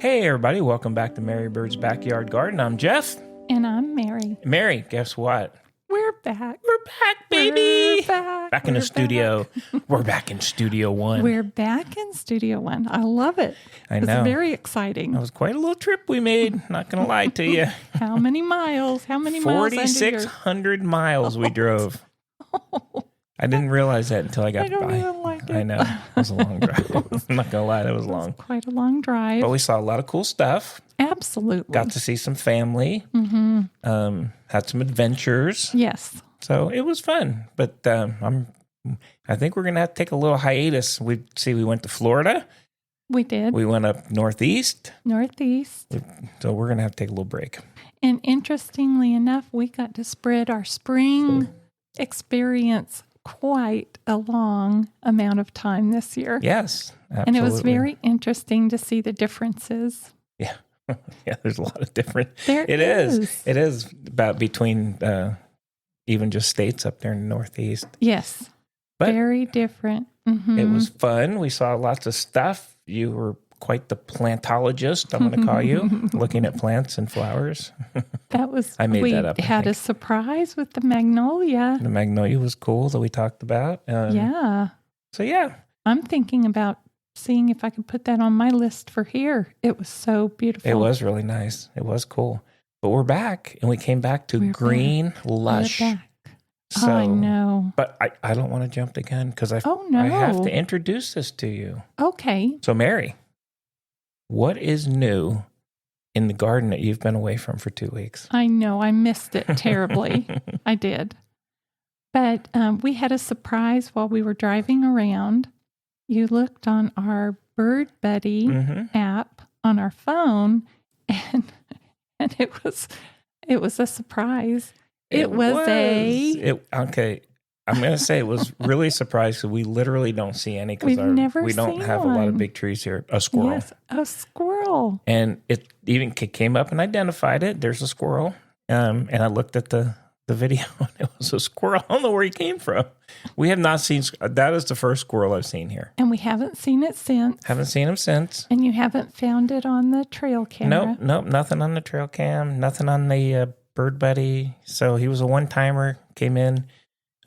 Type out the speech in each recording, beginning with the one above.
Hey everybody, welcome back to Mary Bird's Backyard Garden. I'm Jeff. And I'm Mary. Mary, guess what? We're back. We're back, baby. We're back. In the studio. We're back in Studio One. We're back in Studio One. I love it. I know. It's very exciting. That was quite a little trip we made. Not going to lie to you. How many miles? 4,600 miles we drove. I didn't realize that until I got I don't by. even like it. I know. It was a long drive. I'm not going to lie. That was long. Quite a long drive. But we saw a lot of cool stuff. Absolutely. Got to see some family. Mm-hmm. Had some adventures. Yes. So it was fun. But I think we're going to have to take a little hiatus. We went to Florida. We did. We went up northeast. So we're going to have to take a little break. And interestingly enough, we got to spread our spring experience quite a long amount of time this year. Yes, absolutely. And it was very interesting to see the differences. Yeah. Yeah, there's a lot of different. It is. It is about between even just states up there in the Northeast. Yes. But very different. Mm-hmm. It was fun. We saw lots of stuff. You were quite the plantologist, I'm going to call you, looking at plants and flowers. That was, I made that up. We had a surprise with the magnolia. The magnolia was cool that we talked about. Yeah. So, yeah. I'm thinking about seeing if I could put that on my list for here. It was so beautiful. It was really nice. It was cool. But we're back, and we came back to green, lush. We're back. So, I know. But I don't want to jump the gun because I have to introduce this to you. Okay. So, Mary, what is new in the garden that you've been away from for 2 weeks? I know. I missed it terribly. I did. But we had a surprise while we were driving around. You looked on our Bird Buddy app on our phone, and it was a surprise. Okay. I'm going to say it was really surprised because we literally don't see any because we don't have a lot of big trees here. A squirrel. Yes, a squirrel. And it even came up and identified it. There's a squirrel. And I looked at the video and it was a squirrel. I don't know where he came from. We have not seen, that is the first squirrel I've seen here. And we haven't seen it since. Haven't seen him since. And you haven't found it on the trail camera? Nope, nothing on the trail cam, nothing on the Bird Buddy. So he was a one-timer, came in.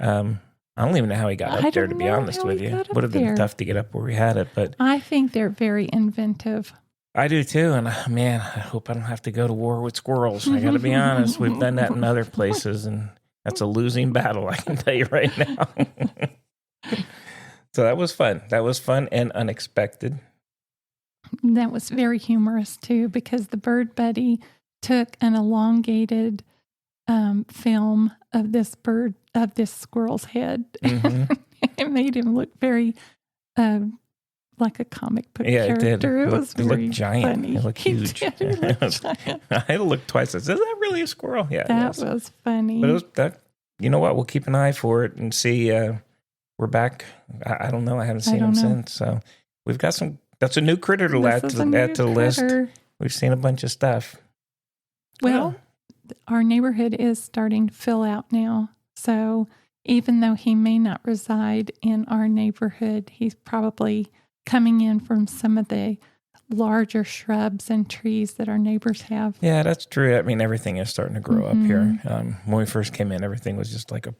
I don't even know how he got up there, to be honest with you. Would have been tough to get up where we had it, but I think they're very inventive. I do too, and man, I hope I don't have to go to war with squirrels. I got to be honest. We've done that in other places, and that's a losing battle, I can tell you right now. So that was fun. That was fun and unexpected. That was very humorous too, because the Bird Buddy took an elongated film of this squirrel's head. It made him look very like a comic book character. It did. It looked giant. Funny. It looked huge. I looked twice. I said, "Is that really a squirrel?" Yeah, that was funny. But it was that. You know what? We'll keep an eye for it and see. We're back. I don't know. I haven't seen him since. So we've got some. That's a new critter to add to the list. We've seen a bunch of stuff. Well, our neighborhood is starting to fill out now. So even though he may not reside in our neighborhood, he's probably coming in from some of the larger shrubs and trees that our neighbors have. Yeah, that's true. I mean, everything is starting to grow up here. When we first came in, everything was just like an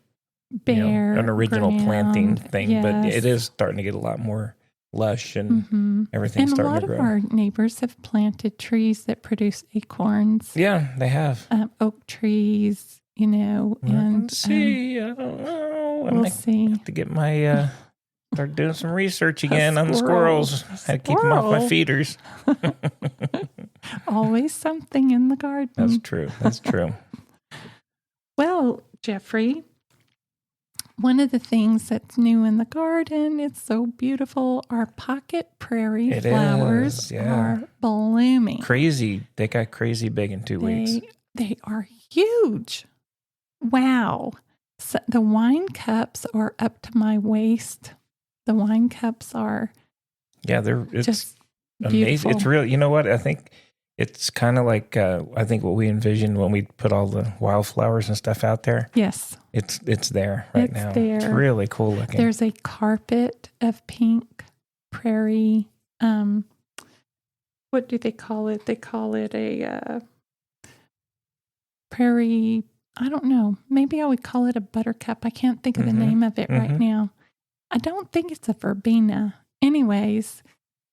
original planting thing. Yes. But it is starting to get a lot more lush and everything's starting to grow. And a lot of our neighbors have planted trees that produce acorns. Yeah, they have. Oak trees, and see. I don't know. We'll see. I have to get my... Start doing some research again on the squirrels. I had to keep them off my feeders. Always something in the garden. That's true. Well, Jeffrey, one of the things that's new in the garden, it's so beautiful, our pocket prairie flowers are blooming. Crazy. They got crazy big in 2 weeks. They are huge. Wow. So the wine cups are up to my waist. The wine cups are it's just amazing. Beautiful. It's real. You know what? I think it's kind of like I think what we envisioned when we put all the wildflowers and stuff out there. Yes. It's there right now. There. It's really cool looking. There's a carpet of pink prairie what do they call it? They call it a prairie, I don't know. Maybe I would call it a buttercup. I can't think of the name of it right now. I don't think it's a verbena. Anyways,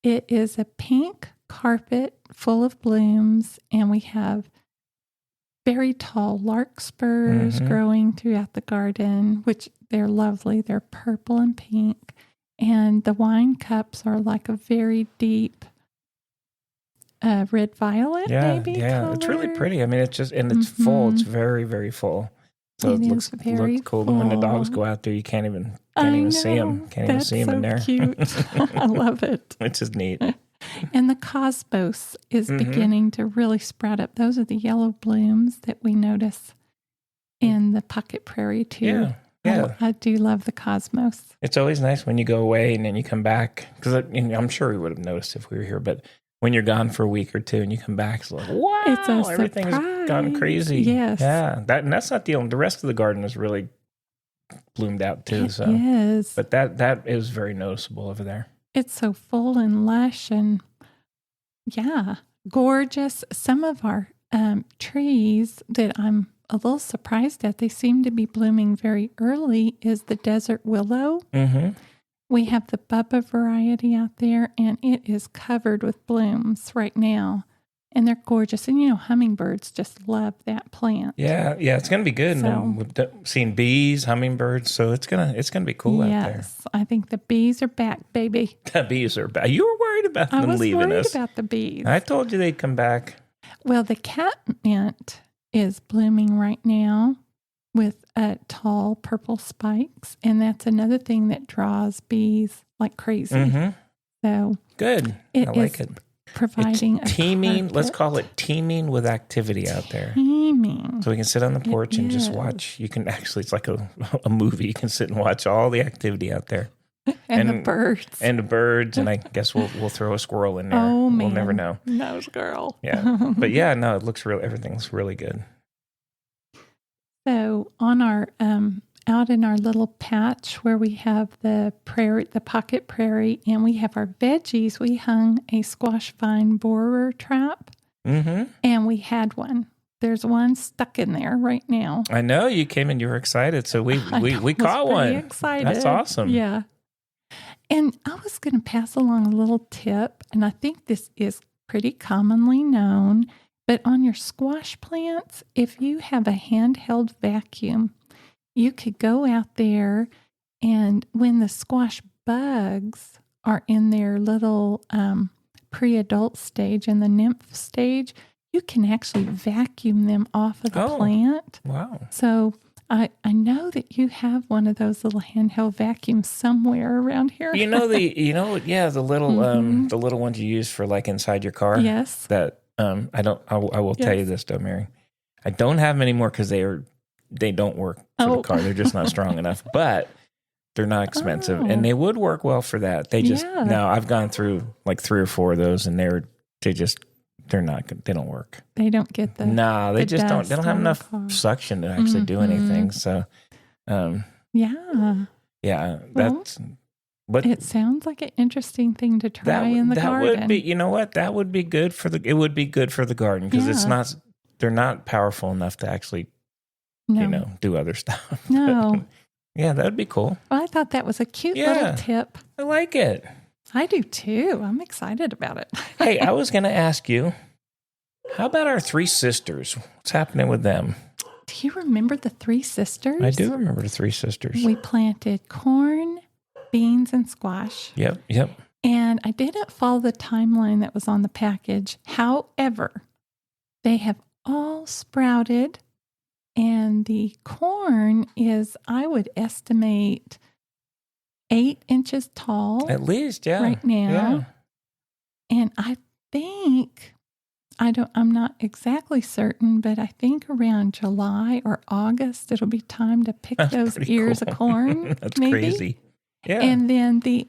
it is a pink carpet full of blooms, and we have very tall larkspurs growing throughout the garden, which they're lovely. They're purple and pink. And the wine cups are like a very deep red violet, maybe. Yeah, color. It's really pretty. I mean, it's just, and it's full. It's very, very full. So it looks cool. Full. When the dogs go out there, you can't even see them. Can't even see them in there. Cute. I love it. It's just neat. And the cosmos is beginning to really sprout up. Those are the yellow blooms that we notice in the pocket prairie too. Yeah. I do love the cosmos. It's always nice when you go away and then you come back, because I'm sure we would have noticed if we were here, but when you're gone for a week or two and you come back, it's like, wow, everything's gone crazy. Yes. Yeah. That's not the only, the rest of the garden is really bloomed out too. It is. But that is very noticeable over there. It's so full and lush and gorgeous. Some of our trees that I'm a little surprised at, they seem to be blooming very early, is the desert willow. We have the Bubba variety out there, and it is covered with blooms right now. And they're gorgeous. And, hummingbirds just love that plant. Yeah, it's going to be good. And we've seen bees, hummingbirds, so it's gonna be cool out there. Yes, I think the bees are back, baby. The bees are back. You were worried about them leaving us. I was worried about the bees. I told you they'd come back. Well, the catmint is blooming right now with tall purple spikes, and that's another thing that draws bees like crazy. So good. I like it. Providing it's teeming. Let's call it teeming with activity out there. Teeming. So we can sit on the porch and just watch. You can actually, it's like a movie. You can sit and watch all the activity out there. And the birds. And the birds. And I guess we'll throw a squirrel in there. Oh, man. We'll never know. No squirrel. Yeah. But it looks everything looks really good. So on our, out in our little patch where we have the pocket prairie, and we have our veggies, we hung a squash vine borer trap, and we had one. There's one stuck in there right now. I know you came and you were excited, so we caught one. Excited. That's awesome. Yeah. And I was going to pass along a little tip, and I think this is pretty commonly known, but on your squash plants, if you have a handheld vacuum, you could go out there, and when the squash bugs are in their little pre-adult stage and the nymph stage, you can actually vacuum them off of the plant. Wow. So I know that you have one of those little handheld vacuums somewhere around here. the little the little ones you use for like inside your car. Yes. That I will tell you this though, Mary. I don't have them anymore because they don't work for the car. They're just not strong enough, but they're not expensive and they would work well for that. They just, now I've gone through like 3 or 4 of those and they're not good. They don't work. They don't get they just don't, they don't have enough suction to actually do anything. So, but it sounds like an interesting thing to try in the garden. That would be, that would be good it would be good for the garden because they're not powerful enough to actually, do other stuff. No. Yeah, that would be cool. Well, I thought that was a cute little tip. I like it. I do too. I'm excited about it. Hey, I was going to ask you, how about our 3 sisters? What's happening with them? Do you remember the 3 sisters? I do remember the 3 sisters. We planted corn, beans, and squash. Yep. And I didn't follow the timeline that was on the package. However, they have all sprouted, and the corn is, I would estimate, 8 inches tall. At least, yeah. Right now. Yeah. And I think, I'm not exactly certain, but I think around July or August, it'll be time to pick those ears of corn. That's maybe. Crazy. Yeah. And then the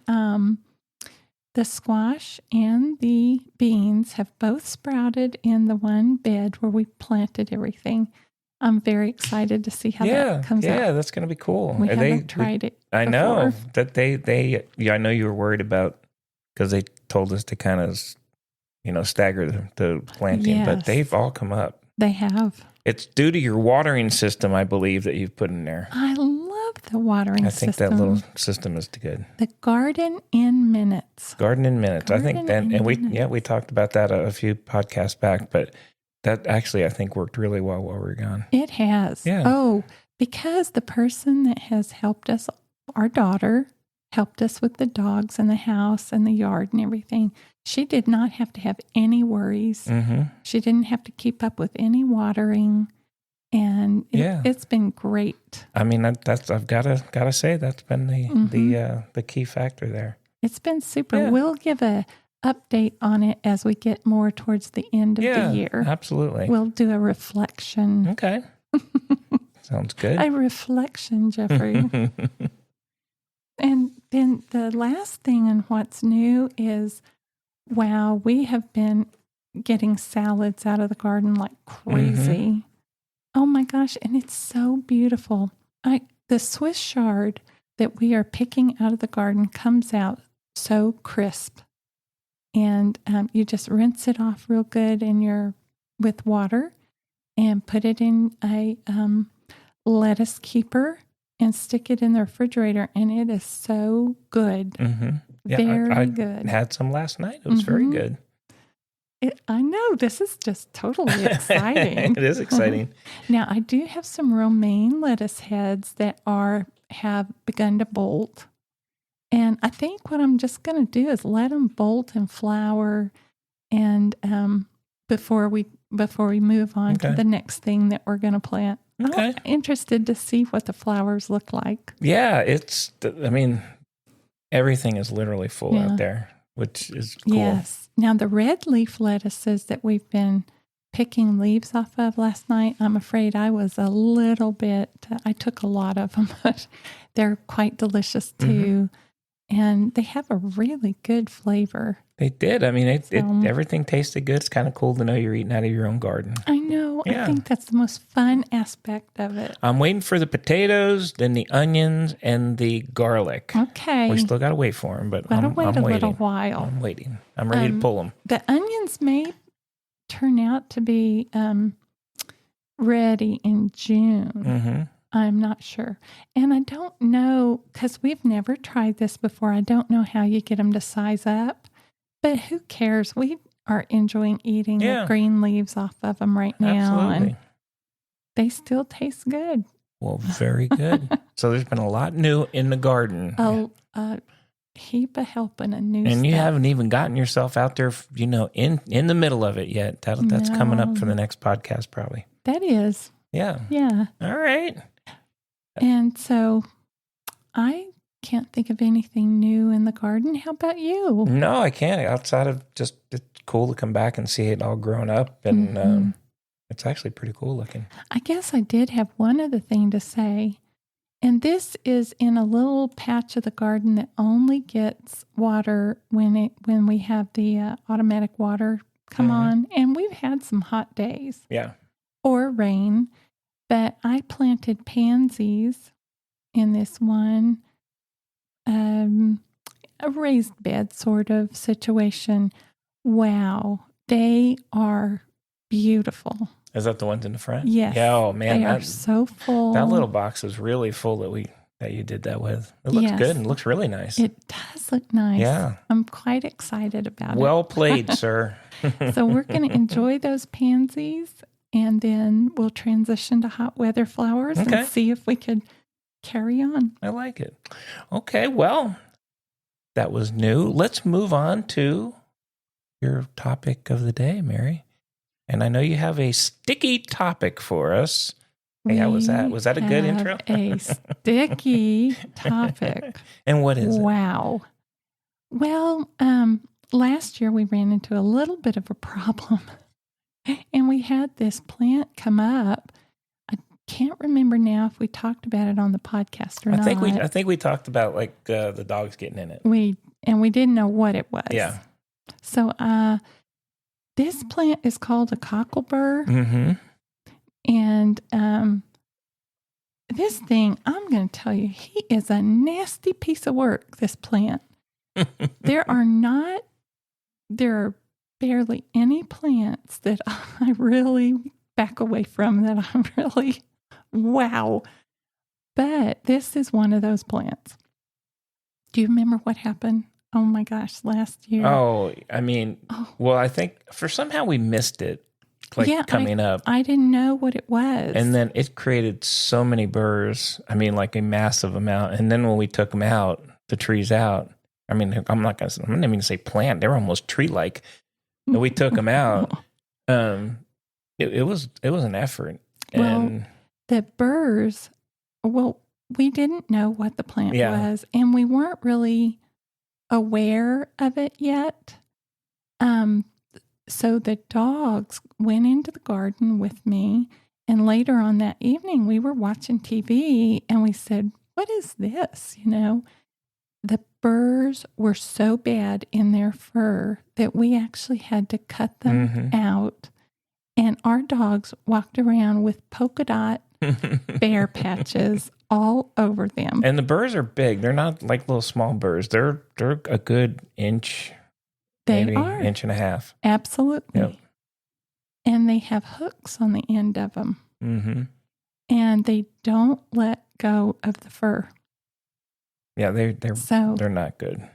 squash and the beans have both sprouted in the one bed where we planted everything. I'm very excited to see how that comes out. Yeah, that's going to be cool. We haven't tried it before. I know that I know you were worried about, because they told us to kind of stagger the planting, but they've all come up. They have. It's due to your watering system, I believe, that you've put in there. I love the watering system. I think that little system is good. The garden in minutes. Garden in minutes. I think that, and we talked about that a few podcasts back, but that actually I think worked really well while we were gone. It has. Yeah. Oh, because the person that has helped us, our daughter, helped us with the dogs and the house and the yard and everything. She did not have to have any worries. Mm-hmm. She didn't have to keep up with any watering, and it's been great. I mean, I've gotta say that's been the key factor there. It's been super. Yeah. We'll give a update on it as we get more towards the end of the year. Absolutely. We'll do a reflection. Okay. Sounds good. A reflection, Jeffrey. And then the last thing and what's new is, wow, we have been getting salads out of the garden like crazy. Mm-hmm. Oh my gosh, and it's so beautiful. The Swiss chard that we are picking out of the garden comes out so crisp. And you just rinse it off real good with water and put it in a lettuce keeper and stick it in the refrigerator, and it is so good. Mm-hmm. Yeah, very good. I had some last night. It was very good. I know. This is just totally exciting. It is exciting. Now, I do have some romaine lettuce heads that have begun to bolt. And I think what I'm just going to do is let them bolt and flower, and before we move on to the next thing that we're going to plant. Okay. I'm interested to see what the flowers look like. Yeah, everything is literally full out there, which is cool. Yes. Now, the red leaf lettuces that we've been picking leaves off of last night, I'm afraid I was a little bit, I took a lot of them, but they're quite delicious too. Mm-hmm. And they have a really good flavor. They did. I mean, everything tasted good. It's kind of cool to know you're eating out of your own garden. I know. Yeah. I think that's the most fun aspect of it. I'm waiting for the potatoes, then the onions, and the garlic. Okay. We still got to wait for them, but I'm wait waiting. Little while. I'm waiting. I'm ready to pull them. The onions may turn out to be ready in June. Mm-hmm. I'm not sure. And I don't know, because we've never tried this before. I don't know how you get them to size up, but who cares? We are enjoying eating the green leaves off of them right now. Absolutely. And they still taste good. Well, very good. So there's been a lot new in the garden. A heap of help and a new And stuff. you haven't even gotten yourself out there, in the middle of it yet. That's coming up for the next podcast, probably. That is. Yeah. Yeah. All right. And so I can't think of anything new in the garden. How about you? No, I can't. Outside of just, it's cool to come back and see it all grown up. And it's actually pretty cool looking. I guess I did have one other thing to say. And this is in a little patch of the garden that only gets water when we have the automatic water come on. And we've had some hot days. Yeah. Or rain. But I planted pansies in this one, a raised bed sort of situation. Wow, they are beautiful. Is that the ones in the front? Yes. Yeah. Oh man, they are so full. That little box is really full that you did that with. It looks good and looks really nice. It does look nice. Yeah, I'm quite excited about it. Well played, sir. So we're going to enjoy those pansies. And then we'll transition to hot weather flowers and see if we could carry on. I like it. Okay, well, that was new. Let's move on to your topic of the day, Mary. And I know you have a sticky topic for us. Hey, how was that? Was that a good intro? A sticky topic. And what is it? Wow. Well, last year we ran into a little bit of a problem. And we had this plant come up. I can't remember now if we talked about it on the podcast or not. I think we talked about like the dogs getting in it. We didn't know what it was. Yeah. So this plant is called a Cocklebur. Mm-hmm. And this thing, I'm going to tell you, he is a nasty piece of work, this plant. There are barely any plants that I really back away from that I'm really, wow. But this is one of those plants. Do you remember what happened? Oh my gosh, last year. Oh, I mean, well, I think somehow we missed it, coming up. I didn't know what it was. And then it created so many burrs. I mean, like a massive amount. And then when we took them out, the trees out, I mean, I'm not even going to say plant. They were almost tree-like. And we took them out. It was an effort. And the burrs, we didn't know what the plant was, and we weren't really aware of it yet. So the dogs went into the garden with me, and later on that evening, we were watching TV, and we said, "What is this?" The burrs were so bad in their fur that we actually had to cut them out, and our dogs walked around with polka dot bear patches all over them. And the burrs are big. They're not like little small burrs. They're a good inch. Maybe inch and a half. Absolutely. Yep. And they have hooks on the end of them. Mm-hmm. And they don't let go of the fur. Yeah, they're not good.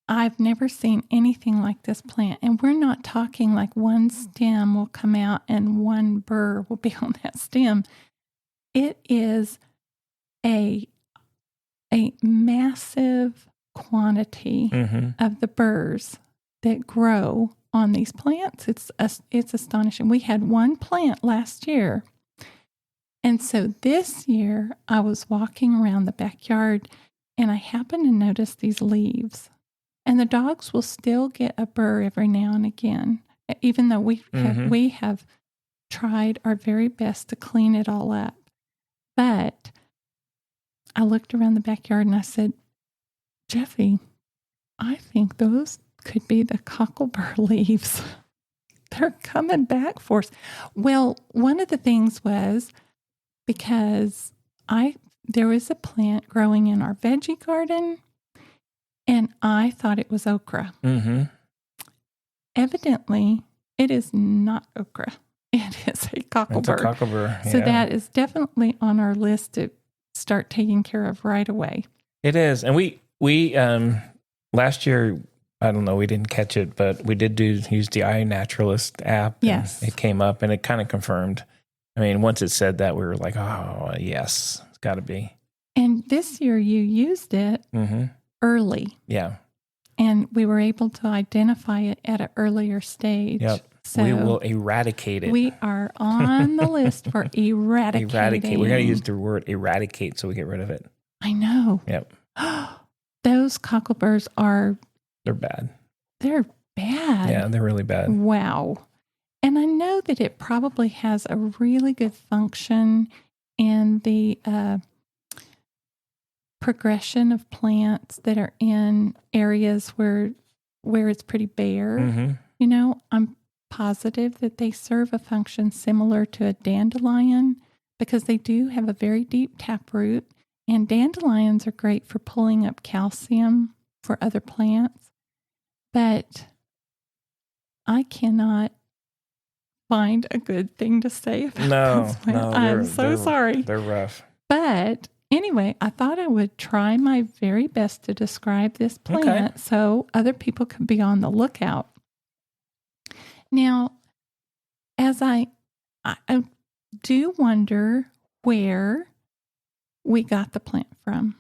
I've never seen anything like this plant. And we're not talking like one stem will come out and one burr will be on that stem. It is a massive quantity of the burrs that grow on these plants. It's astonishing. We had one plant last year. And so this year I was walking around the backyard and I happened to notice these leaves. And the dogs will still get a burr every now and again, even though we have tried our very best to clean it all up. But I looked around the backyard and I said, Jeffy, I think those could be the Cocklebur leaves. They're coming back for us. Well, one of the things was because there was a plant growing in our veggie garden, and I thought it was okra. Mm-hmm. Evidently, it is not okra. It is a Cocklebur. It's a Cocklebur, yeah. So that is definitely on our list to start taking care of right away. It is. And we last year, I don't know, we didn't catch it, but we did use the iNaturalist app. Yes. It came up and it kind of confirmed. I mean, once it said that, we were like, oh, yes, it's got to be. And this year you used it early. Yeah. And we were able to identify it at an earlier stage. Yep. So we will eradicate it. We are on the list for eradicating. Eradicate. We got to use the word eradicate so we get rid of it. I know. Yep. Those Cockleburs they're bad. They're bad. Yeah, they're really bad. Wow. And I know that it probably has a really good function in the progression of plants that are in areas where it's pretty bare. Mm-hmm. I'm positive that they serve a function similar to a dandelion because they do have a very deep taproot, and dandelions are great for pulling up calcium for other plants. But I cannot find a good thing to say about this plant. I'm so sorry. They're rough. But anyway, I thought I would try my very best to describe this plant so other people could be on the lookout. Now, as I do wonder where we got the plant from.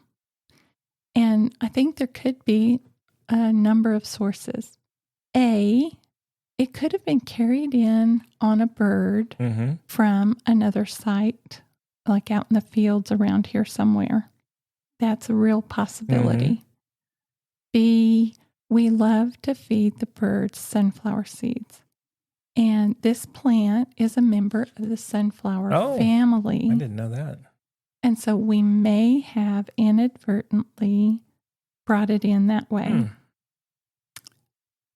And I think there could be a number of sources. It could have been carried in on a bird from another site, like out in the fields around here somewhere. That's a real possibility. B, we love to feed the birds sunflower seeds. And this plant is a member of the sunflower family. I didn't know that. And so we may have inadvertently brought it in that way.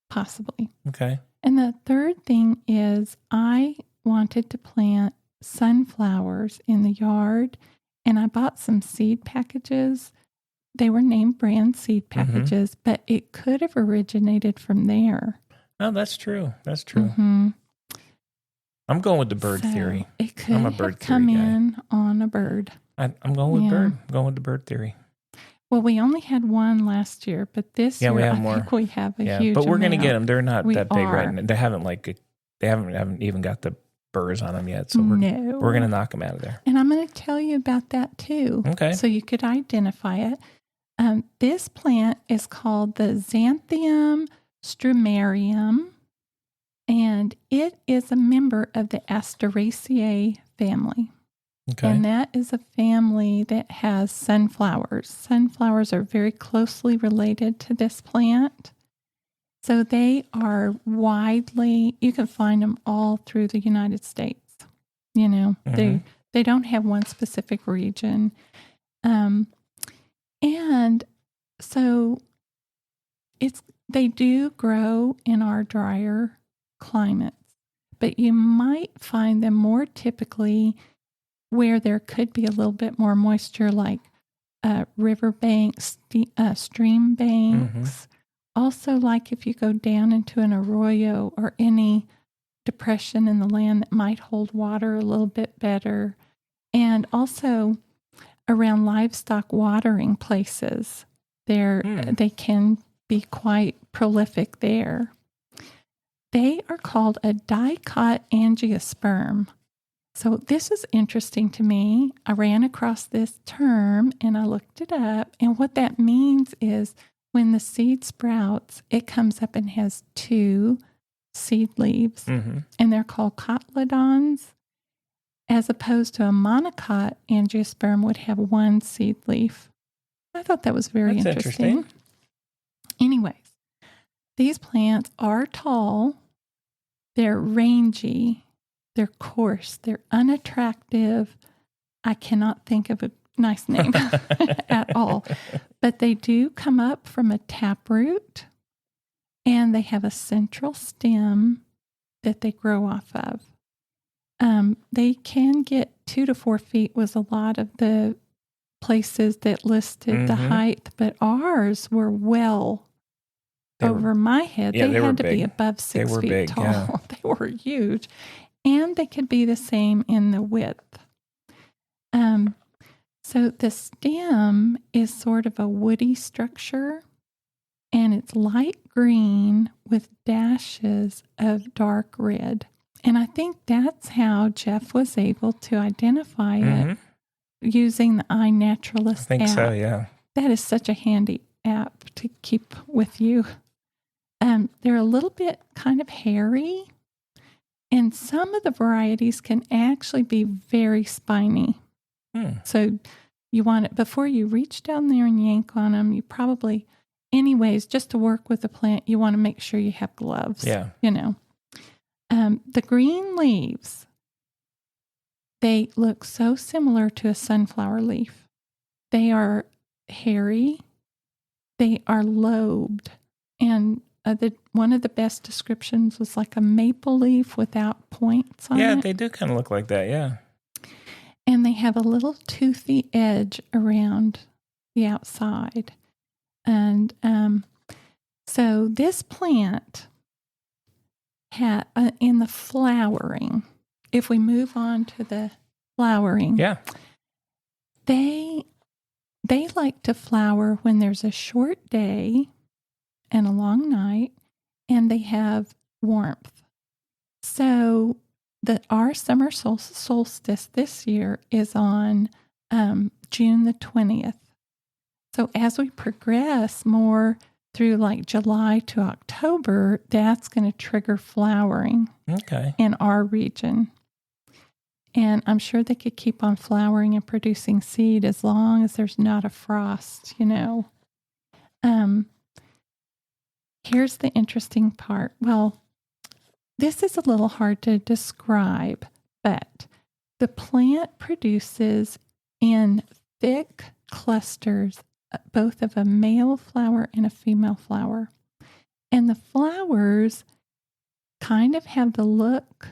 Possibly. Okay. And the third thing is I wanted to plant sunflowers in the yard, and I bought some seed packages. They were name brand seed packages, but it could have originated from there. Oh, that's true. That's true. Mm-hmm. I'm going with the bird theory. It could I'm a bird have come in on a bird. I'm going with bird. I'm going with the bird theory. Well, we only had one last year, but this year I think we have a huge but we're going to amount. get them. They're not that big right now. They haven't even got the burrs on them yet, so we're going to knock them out of there. And I'm going to tell you about that too. Okay. So you could identify it. This plant is called the Xanthium strumarium, and it is a member of the Asteraceae family. Okay. And that is a family that has sunflowers. Sunflowers are very closely related to this plant. So they are widely, you can find them all through the United States. Mm-hmm. They don't have one specific region. And so they do grow in our drier climates, but you might find them more typically where there could be a little bit more moisture, like river banks, stream banks. Mm-hmm. Also, like if you go down into an arroyo or any depression in the land that might hold water a little bit better. And also around livestock watering places, they can be quite prolific there. They are called a dicot angiosperm. So this is interesting to me. I ran across this term and I looked it up. And what that means is when the seed sprouts, it comes up and has 2 seed leaves. Mm-hmm. And they're called cotyledons, as opposed to a monocot angiosperm would have 1 seed leaf. I thought that was very interesting. Anyways, these plants are tall. They're rangy. They're coarse. They're unattractive. I cannot think of a nice name at all. But they do come up from a taproot, and they have a central stem that they grow off of. They can get 2 to 4 feet was a lot of the places that listed the height, but ours were over my head. They had to be above 6 feet tall. Yeah. They were huge. And they could be the same in the width. So the stem is sort of a woody structure, and it's light green with dashes of dark red. And I think that's how Jeff was able to identify it using the iNaturalist app. I think so, yeah. That is such a handy app to keep with you. They're a little bit kind of hairy, and some of the varieties can actually be very spiny. So you want it, before you reach down there and yank on them, you probably, anyways, just to work with the plant, you want to make sure you have gloves. Yeah. The green leaves, they look so similar to a sunflower leaf. They are hairy. They are lobed. And one of the best descriptions was like a maple leaf without points on it. Yeah, they do kind of look like that, yeah. And they have a little toothy edge around the outside. And so this plant had in the flowering, if we move on to the flowering, they like to flower when there's a short day and a long night, and they have warmth. So our summer solstice this year is on June the 20th. So as we progress more through like July to October, that's going to trigger flowering in our region. And I'm sure they could keep on flowering and producing seed as long as there's not a frost, Here's the interesting part. Well, this is a little hard to describe, but the plant produces in thick clusters both of a male flower and a female flower. And the flowers kind of have the look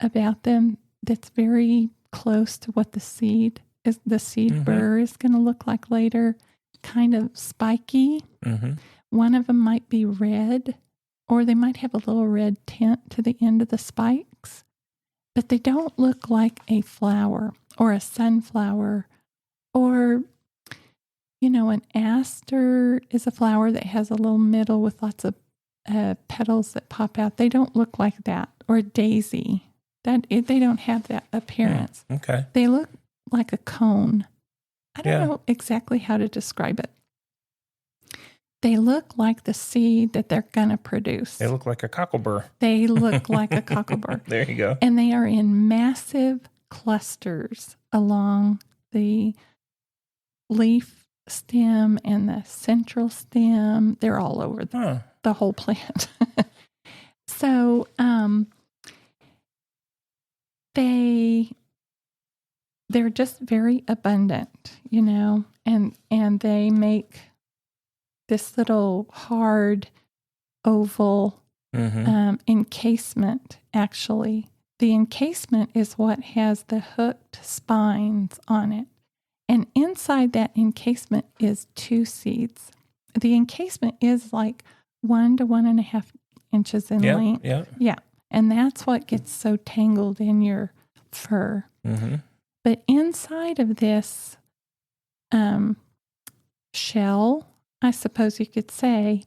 about them that's very close to what the seed burr is going to look like later, kind of spiky. Mm-hmm. One of them might be red or they might have a little red tint to the end of the spikes, but they don't look like a flower or a sunflower, or, an aster is a flower that has a little middle with lots of petals that pop out. They don't look like that. Or a daisy. They don't have that appearance. Okay. They look like a cone. I don't know exactly how to describe it. They look like the seed that they're going to produce. They look like a cocklebur. They look like a cocklebur. There you go. And they are in massive clusters along the leaf stem and the central stem. They're all over the whole plant. So they're just very abundant, and they make this little hard oval encasement, actually. The encasement is what has the hooked spines on it. And inside that encasement is 2 seeds. The encasement is like 1 to 1.5 inches in length. Yeah. And that's what gets so tangled in your fur. Mm-hmm. But inside of this shell, I suppose you could say,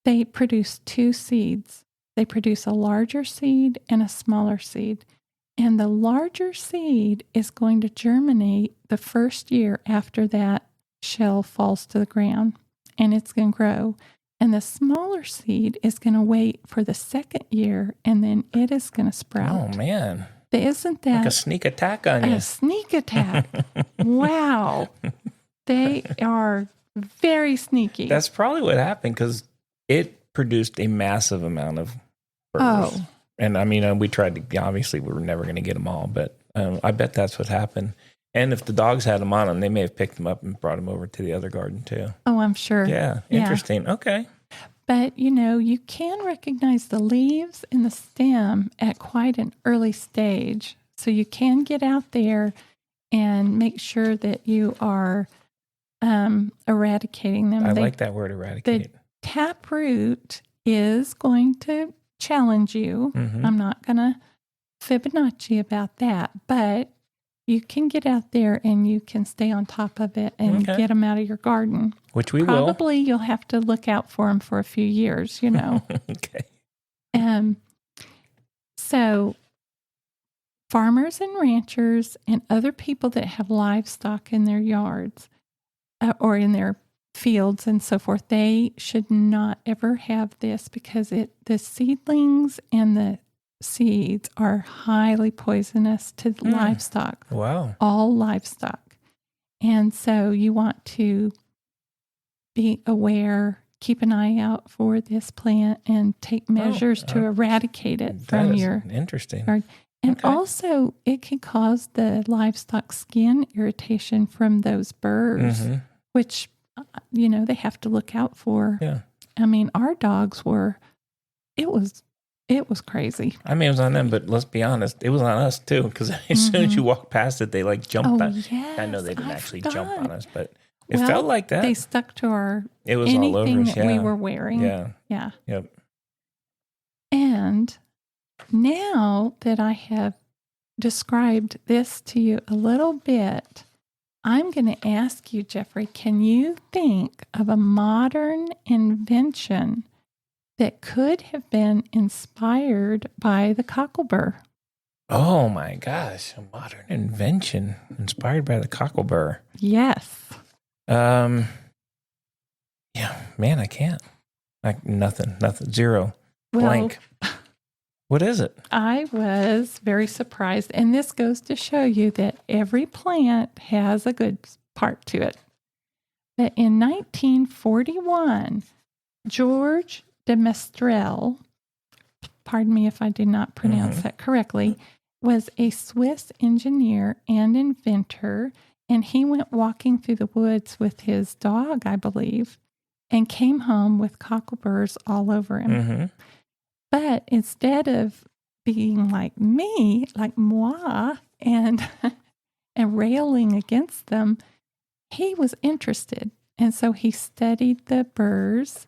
they produce 2 seeds. They produce a larger seed and a smaller seed. And the larger seed is going to germinate the first year after that shell falls to the ground, and it's going to grow. And the smaller seed is going to wait for the second year, and then it is going to sprout. Oh, man. Isn't that like a sneak attack on you? A sneak attack. Wow. They are very sneaky. That's probably what happened, because it produced a massive amount of burrs. Oh. And I mean, we tried to, obviously we were never going to get them all, but I bet that's what happened. And if the dogs had them on them, they may have picked them up and brought them over to the other garden too. Oh, I'm sure. Yeah. Interesting. Yeah. Okay. But, you can recognize the leaves and the stem at quite an early stage. So you can get out there and make sure that you are eradicating them. I like that word, eradicate. The taproot is going to challenge you. Mm-hmm. I'm not going to Fibonacci about that, but you can get out there and you can stay on top of it and get them out of your garden. Which we will. will. Probably you'll have to look out for them for a few years, Okay. So farmers and ranchers and other people that have livestock in their yards or in their fields and so forth, they should not ever have this, because the seedlings and the seeds are highly poisonous to livestock. Wow. All livestock. And so you want to be aware, keep an eye out for this plant and take measures to eradicate it from your interesting garden. And also it can cause the livestock skin irritation from those burrs, which they have to look out for. Yeah. I mean, our dogs it was crazy. I mean, it was on them, but let's be honest, it was on us too, because as soon as you walk past it, they jumped on. Yes, I know they didn't actually jump on us, but it felt like that. They stuck to it was all over us, that we were wearing. Yeah. Yeah. Yep. And now that I have described this to you a little bit, I'm going to ask you, Jeffrey, can you think of a modern invention that could have been inspired by the cocklebur? Oh my gosh, a modern invention inspired by the cocklebur. Yes. Yeah, man, I can't. Nothing, zero, blank. What is it? I was very surprised, and this goes to show you that every plant has a good part to it. But in 1941, George de Mestral, pardon me if I did not pronounce that correctly, was a Swiss engineer and inventor, and he went walking through the woods with his dog, I believe, and came home with cockleburs all over him. Mm-hmm. But instead of being like me, like moi, and railing against them, he was interested. And so he studied the burrs,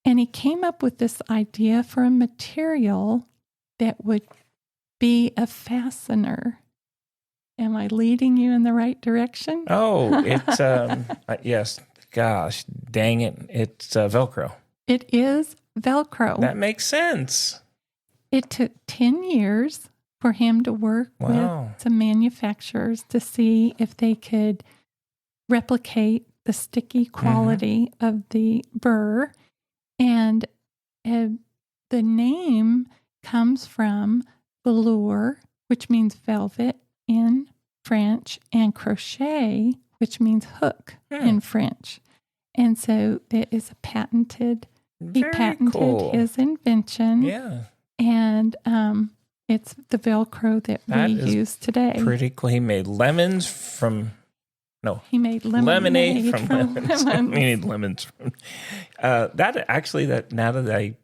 And he came up with this idea for a material that would be a fastener. Am I leading you in the right direction? Oh, it's, yes. Gosh, dang it. It's Velcro. It is Velcro. That makes sense. It took 10 years for him to work with some manufacturers to see if they could replicate the sticky quality of the burr. And the name comes from velour, which means velvet in French, and crochet, which means hook in French. And so it is a patented, he patented his invention. Yeah. And it's the Velcro that we use today. Pretty cool. He made lemons from, he made lemonade from lemons. He made lemons from, that actually, that now that I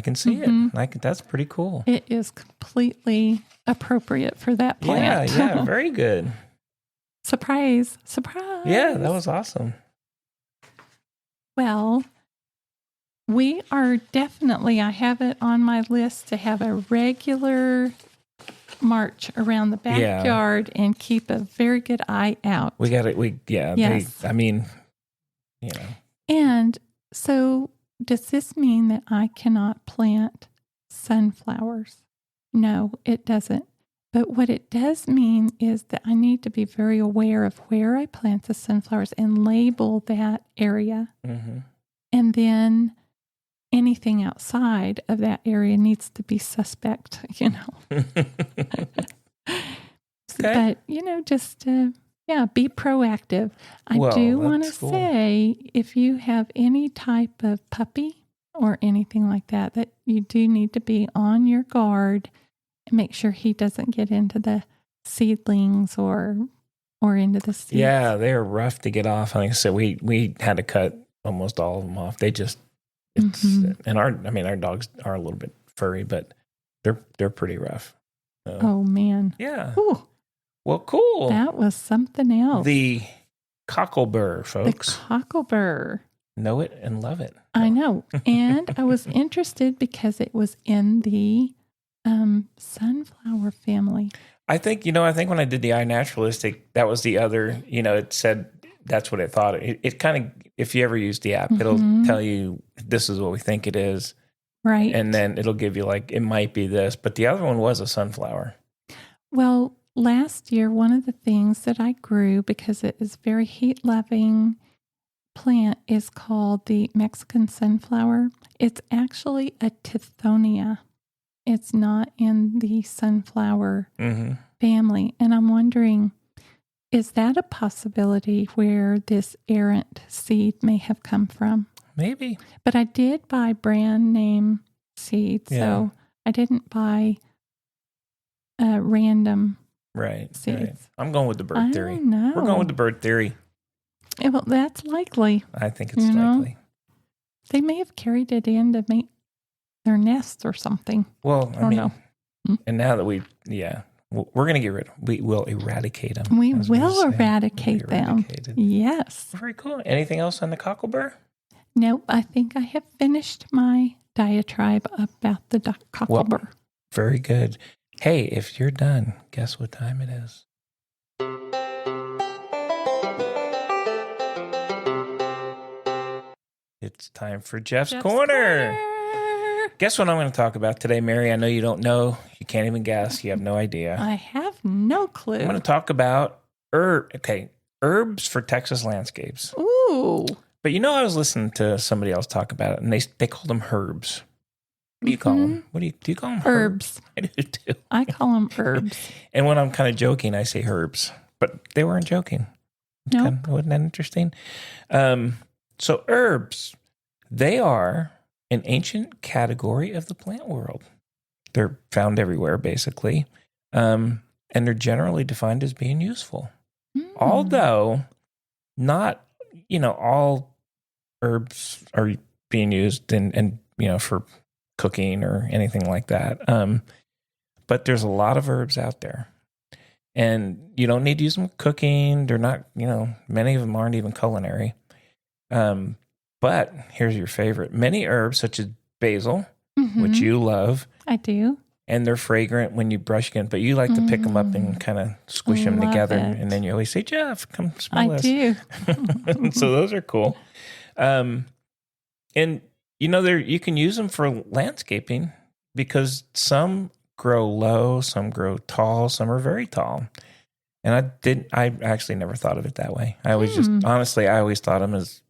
can see it. That's pretty cool. It is completely appropriate for that plant. Yeah, very good. Surprise. Yeah, that was awesome. Well, we are definitely, I have it on my list to have a regular march around the backyard and keep a very good eye out. We got it. Yes. And so does this mean that I cannot plant sunflowers? No, it doesn't. But what it does mean is that I need to be very aware of where I plant the sunflowers and label that area. Mm-hmm. And then anything outside of that area needs to be suspect, Okay. But, just, be proactive. I do want to say, if you have any type of puppy or anything like that, that you do need to be on your guard and make sure he doesn't get into the seedlings or into the seeds. Yeah, they're rough to get off. Like I said, we had to cut almost all of them off. They just, and our dogs are a little bit furry, but they're pretty rough. So, oh man. Yeah. Ooh. Well, cool. That was something else. The Cocklebur, folks. The Cocklebur. Know it and love it. I know. And I was interested because it was in the sunflower family. I think when I did the iNaturalistic, that was the other, it said that's what it thought. It kind of, if you ever use the app, it'll tell you this is what we think it is. Right. And then it'll give you it might be this, but the other one was a sunflower. Well, last year, one of the things that I grew, because it is very heat-loving plant, is called the Mexican sunflower. It's actually a Tithonia. It's not in the sunflower family. And I'm wondering, is that a possibility where this errant seed may have come from? Maybe. But I did buy brand name seeds, so I didn't buy random seeds. Right. I'm going with the bird theory. Know. We're going with the bird theory. Yeah, well, that's likely. I think it's likely. They may have carried it in to make their nest or something. Well, I don't know. And now that we're going to get rid of them. We will eradicate them. We will eradicate them. Yes. Very cool. Anything else on the Cocklebur? Nope. I think I have finished my diatribe about the Cocklebur. Well, very good. Hey, if you're done, guess what time it is? It's time for Jeff's Corner. Guess what I'm going to talk about today, Mary? I know you don't know. You can't even guess. You have no idea. I have no clue. I'm going to talk about herbs for Texas landscapes. Ooh. But I was listening to somebody else talk about it, and they call them herbs. What do you call them? Do you call them herbs? I do too. I call them herbs. And when I'm kind of joking, I say herbs. But they weren't joking. Nope. Wasn't that interesting? So herbs, they are an ancient category of the plant world. They're found everywhere, basically. And they're generally defined as being useful. Although not, all herbs are being used and for cooking or anything like that. But there's a lot of herbs out there. And you don't need to use them cooking. They're not, many of them aren't even culinary. But here's your favorite. Many herbs, such as basil, which you love. I do. And they're fragrant when you brush against, but you like to pick them up and kind of squish them together. And then you always say, Jeff, come smell this. I do. So those are cool. And, you can use them for landscaping because some grow low, some grow tall, some are very tall. And I actually never thought of it that way. I always honestly, I always thought of them as,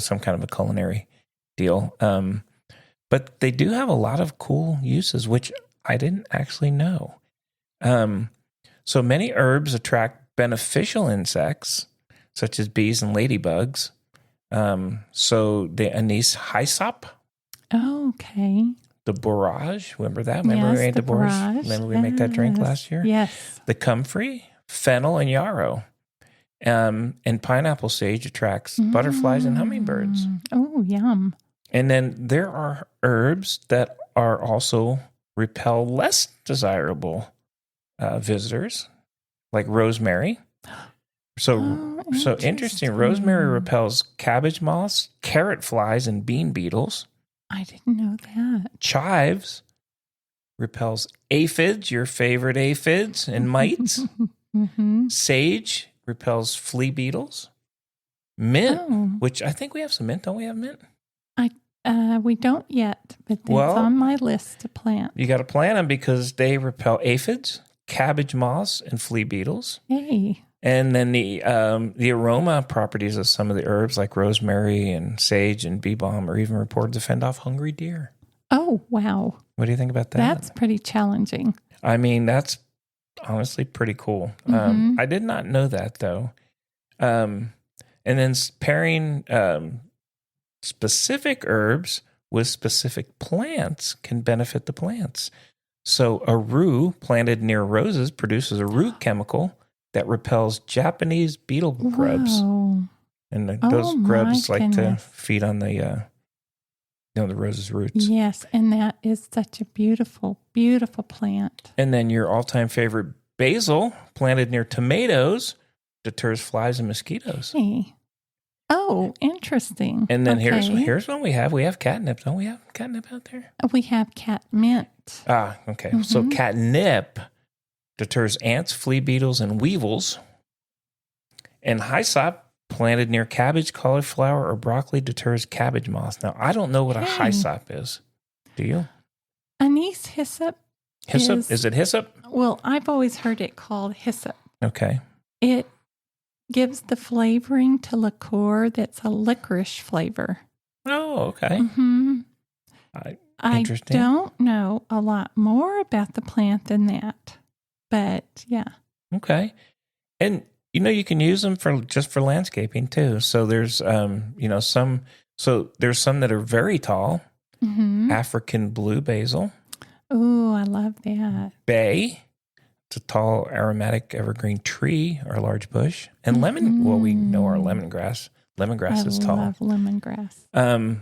some kind of a culinary deal. But they do have a lot of cool uses, which I didn't actually know. So many herbs attract beneficial insects, such as bees and ladybugs. So the anise hyssop. Oh, okay. The borage. Remember that? Remember we made the borage? Remember we made that drink last year? Yes. The comfrey, fennel, and yarrow. And pineapple sage attracts butterflies and hummingbirds. Oh, yum. And then there are herbs that are also repel less desirable visitors, like rosemary. So interesting. Rosemary repels cabbage moths, carrot flies, and bean beetles. I didn't know that. Chives repels aphids, your favorite aphids, and mites. Sage repels flea beetles. Mint, which I think we have some mint. Don't we have mint? We don't yet, but it's on my list to plant. You got to plant them because they repel aphids, cabbage moths, and flea beetles. Hey. And then the aroma properties of some of the herbs like rosemary and sage and bee balm are even reported to fend off hungry deer. Oh, wow. What do you think about that? That's pretty challenging. I mean, that's honestly pretty cool. I did not know that, though. And then pairing specific herbs with specific plants can benefit the plants. So a rue planted near roses produces a rue chemical that repels Japanese beetle grubs. Whoa. And those grubs like to feed on the rose's roots. Yes, and that is such a beautiful, beautiful plant. And then your all-time favorite basil planted near tomatoes deters flies and mosquitoes. Hey. Oh, interesting. And then here's one we have. We have catnip. Don't we have catnip out there? We have catmint. Ah, okay. So catnip deters ants, flea beetles, and weevils. And hyssop planted near cabbage, cauliflower, or broccoli deters cabbage moths. Now, I don't know what a hyssop is. Do you? Anise hyssop. Hyssop? Is it hyssop? Well, I've always heard it called hyssop. Okay. It gives the flavoring to liqueur that's a licorice flavor. Oh, okay. Interesting. I don't know a lot more about the plant than that, but yeah. Okay. And, you can use them just for landscaping too. So there's, there's some that are very tall. African blue basil. Oh, I love that. Bay. It's a tall aromatic evergreen tree or large bush. And lemon, well, we know our lemongrass. Lemongrass is tall. I love lemongrass.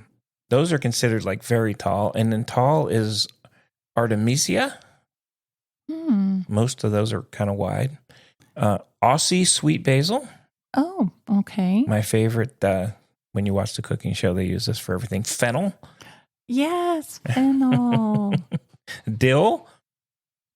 Those are considered like very tall. And then tall is Artemisia. Most of those are kind of wide. Aussie sweet basil. Oh, okay. My favorite, when you watch the cooking show, they use this for everything. Fennel. Yes, fennel. Dill.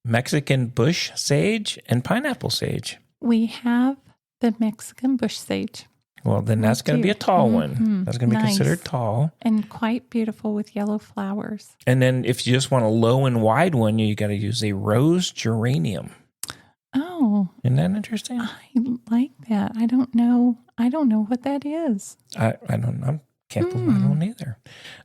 Mexican bush sage and pineapple sage. We have the Mexican bush sage. Well, then that's going to be a tall one. That's going to be considered tall. And quite beautiful with yellow flowers. And then if you just want a low and wide one, you got to use a rose geranium. Oh. Isn't that interesting? I like that. I don't know what that is. I don't know. I don't either.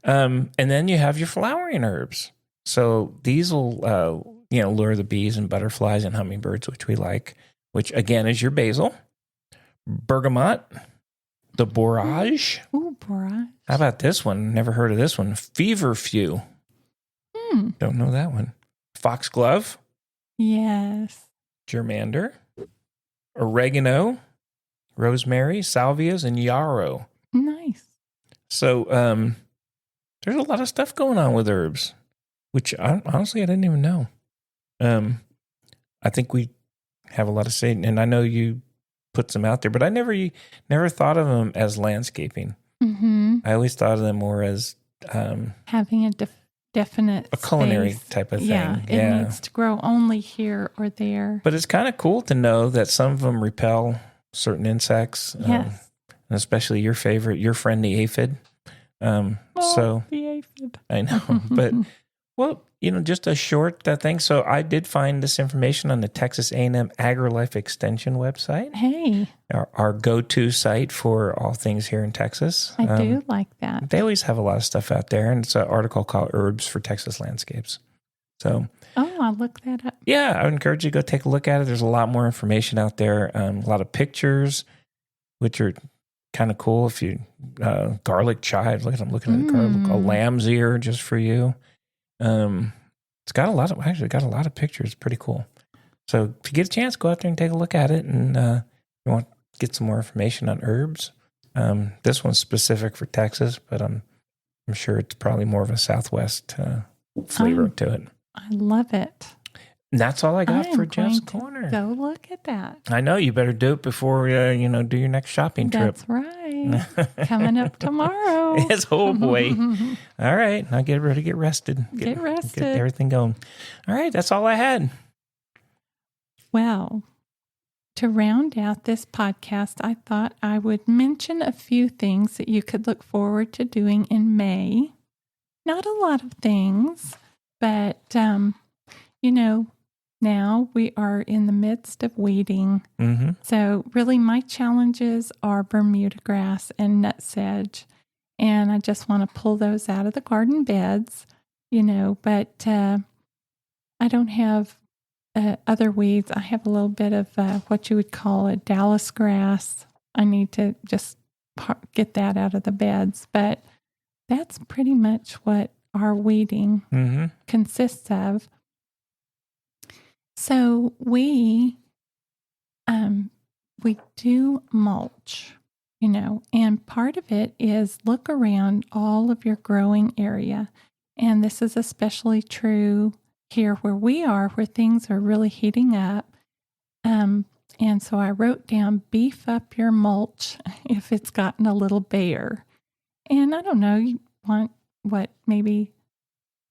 And then you have your flowering herbs. So these will lure the bees and butterflies and hummingbirds, which we like, which again is your basil, bergamot, the borage. Ooh, borage. How about this one? Never heard of this one. Feverfew. Don't know that one. Foxglove. Yes. Germander. Oregano, rosemary, salvias, and yarrow. Nice. So there's a lot of stuff going on with herbs, which honestly I didn't even know. I think we have a lot of say, and I know you put some out there, but I never thought of them as landscaping. I always thought of them more as having a definite a culinary space. type of thing. Yeah, it needs to grow only here or there. But it's kind of cool to know that some of them repel certain insects. Yes. And especially your friend, the aphid. The aphid. I know. But, well, just a short thing. So I did find this information on the Texas A&M AgriLife Extension website. Hey. Our go-to site for all things here in Texas. I do like that. They always have a lot of stuff out there. And it's an article called Herbs for Texas Landscapes. So, I'll look that up. Yeah, I would encourage you to go take a look at it. There's a lot more information out there. A lot of pictures, which are kind of cool. If you garlic chives, I'm looking at the garlic, a lamb's ear just for you. It's got a lot of pictures. Pretty cool. So if you get a chance, go out there and take a look at it. And you want to get some more information on herbs. This one's specific for Texas, but I'm sure it's probably more of a Southwest flavor to it. I love it. And that's all I got for Jeff's Corner. Go look at that. I know you better do it before do your next shopping trip. That's right. Coming up tomorrow. Yes, oh boy. All right, now get ready to get rested. Get rested. Get everything going. All right, that's all I had. Well, to round out this podcast, I thought I would mention a few things that you could look forward to doing in May. Not a lot of things, but now we are in the midst of weeding. Mm-hmm. So really my challenges are Bermuda grass and nutsedge. And I just want to pull those out of the garden beds, but I don't have other weeds. I have a little bit of what you would call a Dallas grass. I need to just get that out of the beds. But that's pretty much what our weeding consists of. So we do mulch, and part of it is look around all of your growing area. And this is especially true here where we are, where things are really heating up. And so I wrote down, beef up your mulch if it's gotten a little bare. And I don't know, you want maybe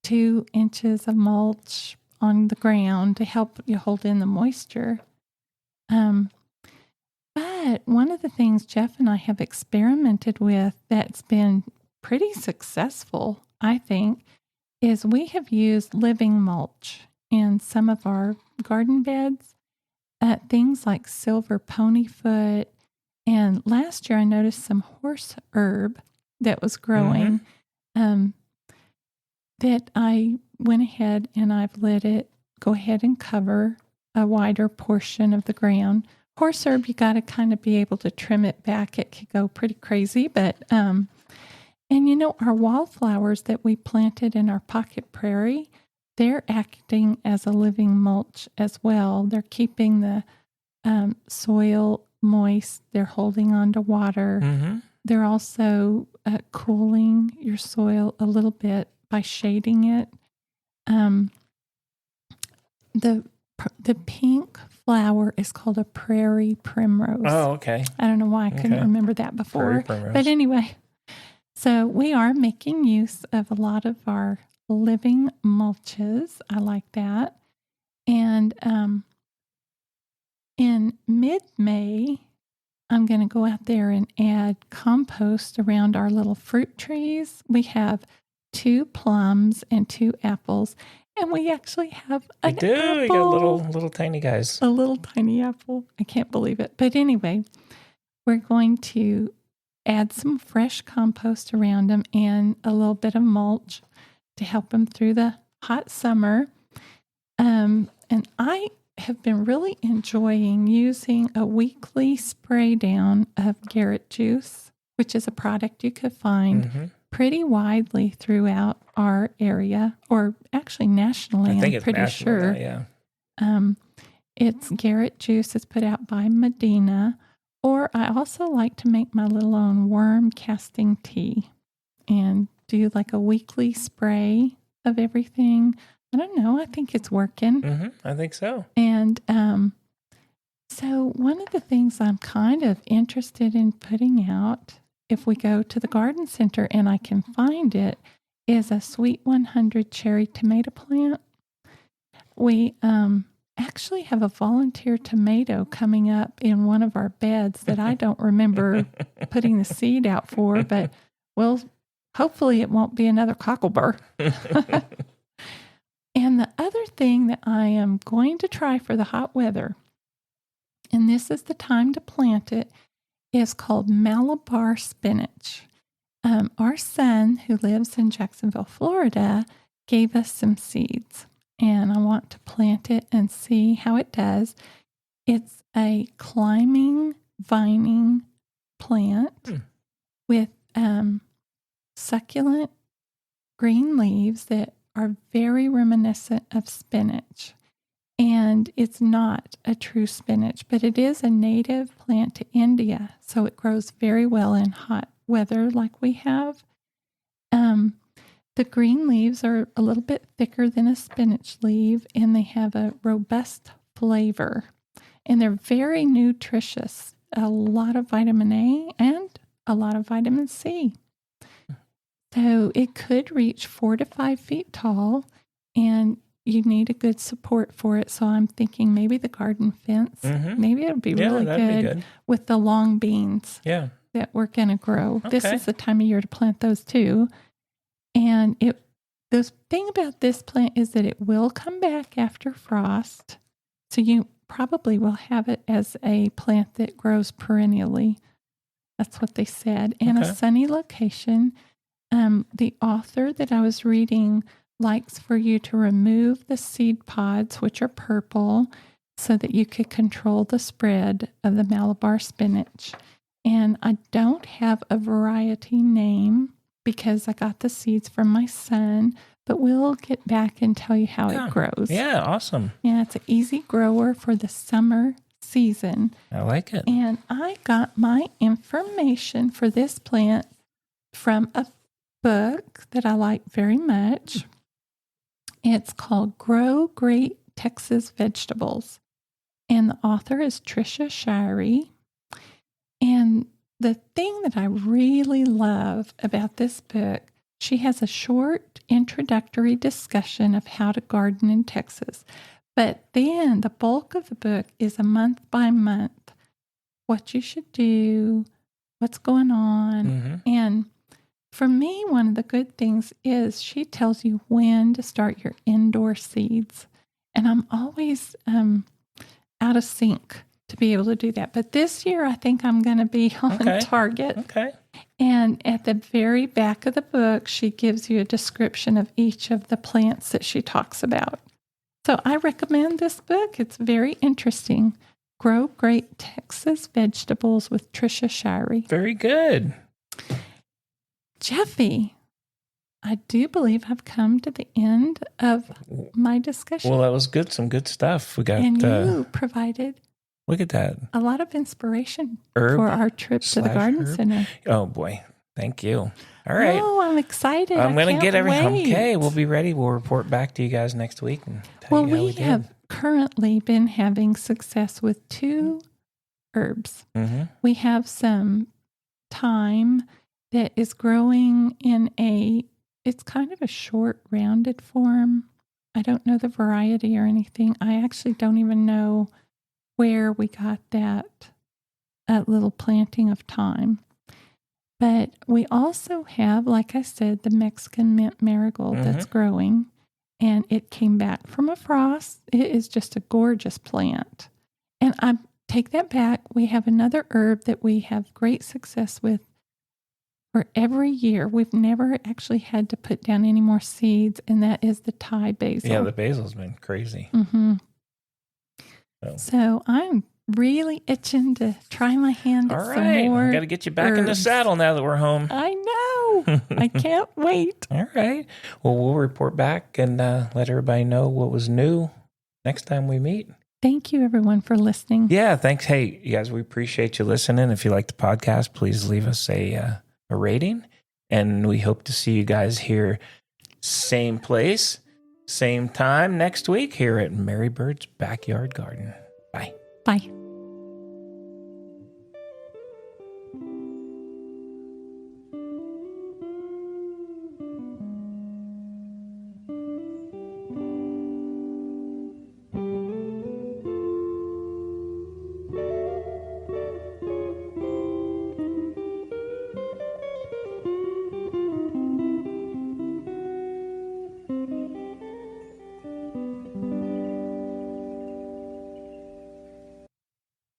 2 inches of mulch on the ground to help you hold in the moisture. But one of the things Jeff and I have experimented with that's been pretty successful, I think, is we have used living mulch in some of our garden beds. Things like silver ponyfoot. And last year I noticed some horse herb that was growing that I went ahead and I've let it go ahead and cover a wider portion of the ground. Horse herb, you got to kind of be able to trim it back. It could go pretty crazy, but and our wallflowers that we planted in our pocket prairie, they're acting as a living mulch as well. They're keeping the soil moist. They're holding on to water. Mm-hmm. They're also cooling your soil a little bit by shading it. The pink flower is called a prairie primrose. Oh, okay. I don't know why I couldn't remember that before. But anyway, so we are making use of a lot of our living mulches. I like that. And in mid-May, I'm going to go out there and add compost around our little fruit trees. We have 2 plums and 2 apples, and we actually have an apple. You got little tiny guys. A little tiny apple. I can't believe it. But anyway, we're going to add some fresh compost around them and a little bit of mulch to help them through the hot summer. And I have been really enjoying using a weekly spray down of Garrett juice, which is a product you could find pretty widely throughout our area, or actually nationally, I'm pretty sure. Yeah. It's Garrett juice. It's put out by Medina. Or I also like to make my little own worm casting tea and do like a weekly spray of everything. I don't know. I think it's working. I think so. And so one of the things I'm kind of interested in putting out if we go to the garden center and I can find it, is a Sweet 100 cherry tomato plant. We actually have a volunteer tomato coming up in one of our beds that I don't remember putting the seed out for, but hopefully it won't be another Cocklebur. And the other thing that I am going to try for the hot weather, and this is the time to plant it, is called Malabar Spinach. Our son, who lives in Jacksonville, Florida, gave us some seeds, and I want to plant it and see how it does. It's a climbing, vining plant with succulent green leaves that are very reminiscent of spinach. And it's not a true spinach, but it is a native plant to India, so it grows very well in hot weather like we have. The green leaves are a little bit thicker than a spinach leaf, and they have a robust flavor. And they're very nutritious, a lot of vitamin A and a lot of vitamin C. So it could reach 4 to 5 feet tall, and you need a good support for it. So I'm thinking maybe the garden fence. Maybe it'll be really good with the long beans that we're going to grow. Okay. This is the time of year to plant those too. And the thing about this plant is that it will come back after frost. So you probably will have it as a plant that grows perennially. That's what they said. And a sunny location. The author that I was reading likes for you to remove the seed pods, which are purple, so that you could control the spread of the Malabar spinach. And I don't have a variety name because I got the seeds from my son, but we'll get back and tell you how it grows. Yeah, awesome. Yeah, it's an easy grower for the summer season. I like it. And I got my information for this plant from a book that I like very much. It's called Grow Great Texas Vegetables. And the author is Tricia Shirey. And the thing that I really love about this book, she has a short introductory discussion of how to garden in Texas. But then the bulk of the book is a month by month, what you should do, what's going on. And for me, one of the good things is she tells you when to start your indoor seeds. And I'm always out of sync to be able to do that. But this year, I think I'm going to be on target. Okay. And at the very back of the book, she gives you a description of each of the plants that she talks about. So I recommend this book. It's very interesting. Grow Great Texas Vegetables with Tricia Shirey. Very good. Jeffy, I do believe I've come to the end of my discussion. Well, that was good. Some good stuff. We got. And you provided. Look at that. A lot of inspiration for our trip to the garden center. Oh boy, thank you. All right. Oh, I'm excited. I'm going to get everything. Okay, we'll be ready. We'll report back to you guys next week and tell you how we have currently been having success with 2 herbs. We have some thyme that is growing in it's kind of a short, rounded form. I don't know the variety or anything. I actually don't even know where we got that little planting of thyme. But we also have, like I said, the Mexican mint marigold that's growing, and it came back from a frost. It is just a gorgeous plant. And I take that back. We have another herb that we have great success with for every year. We've never actually had to put down any more seeds, and that is the Thai basil. Yeah, the basil's been crazy. So I'm really itching to try my hand at some more. We've got to get you back in the saddle now that we're home. I know. I can't wait. All right. Well, we'll report back and let everybody know what was new next time we meet. Thank you, everyone, for listening. Yeah, thanks. Hey, you guys, we appreciate you listening. If you like the podcast, please leave us a rating. And we hope to see you guys here, same place, same time next week here at Mary Bird's Backyard Garden. Bye. Bye.